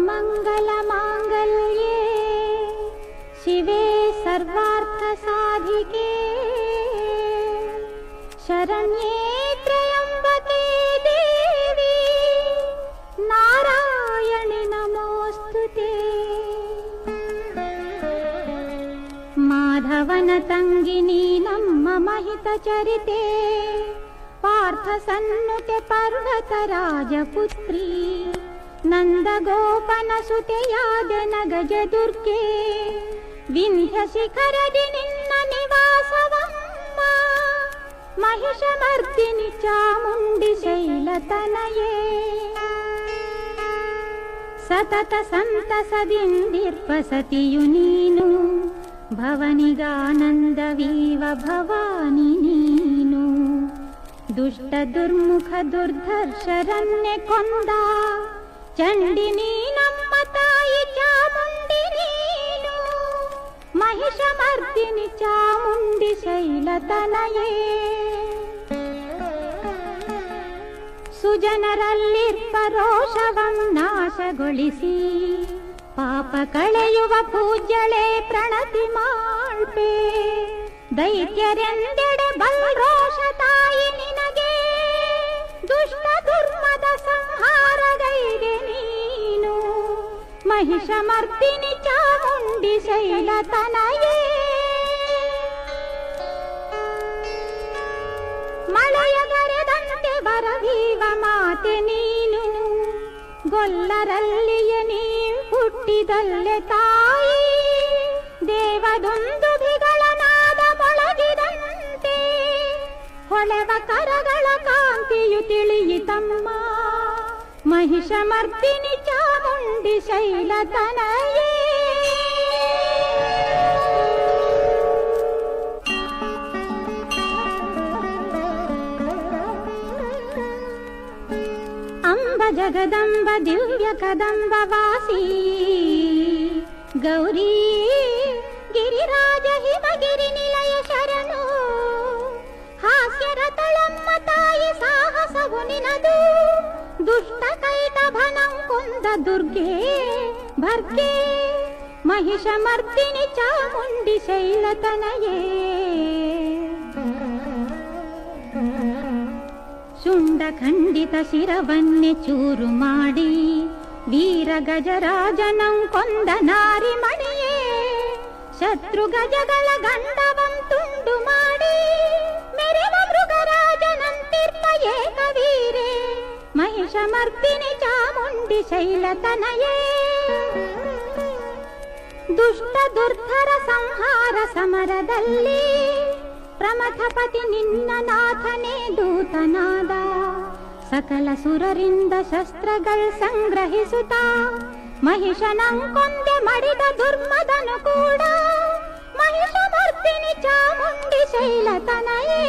सर्वमङ्गलमाङ्गल्ये शिवे सर्वार्थसाधिके शरण्ये त्र्यम्बके देवी नारायणि नमोऽस्तुते। माधवन तंगिनी ನಮ್ಮ ಮಹಿತ ಚರಿತೆ ಪಾರ್ಥ ಸನ್ನುತೆ ಪರ್ವತ ರಾಜಪುತ್ರಿ ನಂದ ಗೋಪನ ಸುತೆಯಾದೆನ ಗಜ ದುರ್ಗೆ ವಿಂಧ್ಯ ಶಿಖರದಿ ನಿನ್ನ ನಿವಾಸವಮ್ಮ ಮಹಿಷ ಮರ್ದಿನಿ ಚಾಮುಂಡಿ ಶೈಲತನಯೇ ಸತತ ಸಂತಸದಿಂದಿರ್ಪ ಸತಿಯು ನೀನು ಭವನಿಗಾನಂದವೀವ ಭವಾನಿ ನೀನು ದುಷ್ಟ ದುರ್ಮುಖ ದುರ್ಧರ್ಷರನ್ನೇ ಕೊಂದ ಚಂಡಿ ನೀನಮ್ಮ ತಾಯಿ ಚಾಮುಂಡಿ ನೀನು ಮಹಿಷ ಮರ್ದಿನಿ ಚಾಮುಂಡಿ ಶೈಲತನಯೇ ಸುಜನರಲ್ಲಿರ್ಪ ರೋಷವಂ ನಾಶಗೊಳಿಸಿ ಪಾಪ ಕಳೆಯುವ ಪೂಜ್ಯಳೆ ಪ್ರಣತಿ ಮಾಳ್ಪೆ ದೈತ್ಯರೆಂದೆಡೆ ಬಲ್ರೋಷ ತಾಯಿ ನಿನಗೆ ದುಷ್ಟ ದುರ್ಮದ ಸಂಹಾರಗೈದೆ ನೀನು ಮಹಿಷ ಮರ್ದಿನಿ ಚಾಮುಂಡಿ ಶೈಲತನಯೇ ಮಳೆಯ ಗರೆದಂತೆ ಬರವೀವ ಮಾತೆ ನೀನು ಗೊಲ್ಲರಲ್ಲಿಯ ನೀ ಹುಟ್ಟಿದಲ್ಲೆ ತಾಯಿ ದೇವದೊಂದುಭಿಗಳ ನಾದ ಮೊಳಗಿದಂತೆ ಹೊಳೆವ ಕರಗಳ ಕಾಂತಿಯು ತಿಳಿಯಿತಮ್ಮ ಮಹಿಷ ಮರ್ದಿನಿ ಚಾಮುಂಡಿ ಶೈಲತನಯೇ ಅಂಬ ಜಗದಂಬ ದಿವ್ಯ ಕದಂಬ ವಾಸಿ ಗೌರಿ ಗಿರಿರಾಜ ಹಿಮಗಿರಿ ನಿಲಯ ಶರಣು ಹಾಸ್ಯರತಳಮ್ಮ ತಾಯಿ ಸಾಹಸವು ನಿನದು ದುಷ್ಟ ಕೈಟಭನಂ ಕೊಂದ ದುರ್ಗೆ ಭರ್ಗೆ ಮಹಿಷ ಮರ್ದಿನಿ ಚಾಮುಂಡಿ ಶೈಲತನಯೇ ಶುಂಡ ಖಂಡಿತ ಶಿರವನ್ನೇ ಚೂರು ಮಾಡಿ ವೀರ ಗಜರಾಜನಂ ಕೊಂದ ನಾರಿ ಮಣಿಯೇ ಶತ್ರು ಗಜಗಳ ಗಂಡವಂ ತುಂಡು ಮಾಡಿ ಮೆರೆವ ಮೃಗರಾಜನಂತಿರ್ಪ ಏಕವೀರೆ ಮಹಿಷ ಮರ್ದಿನಿ ಚಾಮುಂಡಿ ಶೈಲತನಯೇ ದುಷ್ಟ ದುರ್ಧರ ಸಂಹಾರ ಸಮರದಲ್ಲಿ ಪ್ರಮಥಪತಿ ನಿನ್ನ ನಾಥನೇ ದೂತನಾದ ಸಕಲ ಸುರರಿಂದ ಶಸ್ತ್ರಗಳು ಸಂಗ್ರಹಿಸುತ್ತ ಮಹಿಷನಂಕೊಂದೆ ಮಡಿದ ದುರ್ಮದನು ಕೂಡ ಮಹಿಷ ಮರ್ದಿನಿ ಚಾಮುಂಡಿ ಶೈಲತನಯೇ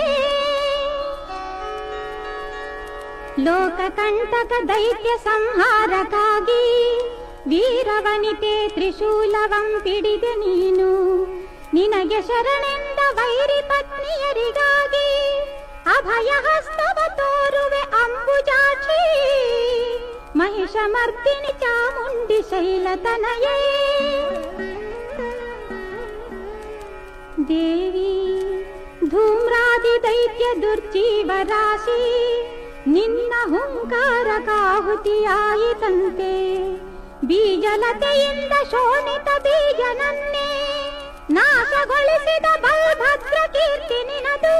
ಲೋಕಕಂಟಕ ದೈತ್ಯ ಸಂಹಾರಕ್ಕಾಗಿ ವೀರವನಿತೆ ತ್ರಿಶೂಲವಂ ಪಿಡಿದೆ ನೀನು ನಿನಗೆ ಶರಣೆಂದ ವೈರಿ ಪತ್ನಿಯರಿಗಾಗಿ ಅಭಯ ಹಸ್ತವ ತೋರುವೆ ಅಂಬುಜಾಕ್ಷಿ ಮಹಿಷ ಮರ್ದಿನಿ ಚಾಮುಂಡಿ ಶೈಲತನಯೇ ದೇವಿ ಧೂಮ್ರಾದಿ ದೈತ್ಯ ದುರ್ಜೀವ ರಾಶಿ ನಿನ್ನ ಹುಂಕಾರಕಾಹುತಿಯಾಯಿತಂತೆ ಬೀಜಲತೆಯಿಂದ ಶೋಣಿತ ಬೀಜನನ್ನೇ ನಾಶಗೊಳಿಸಿದ ಬಲಭದ್ರ ಕೀರ್ತಿ ನಿನದು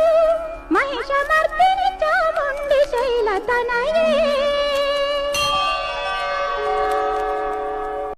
ಮಹಿಷ ಮರ್ದಿನಿ ಚಾಮುಂಡಿ ಶೈಲತನಯೇ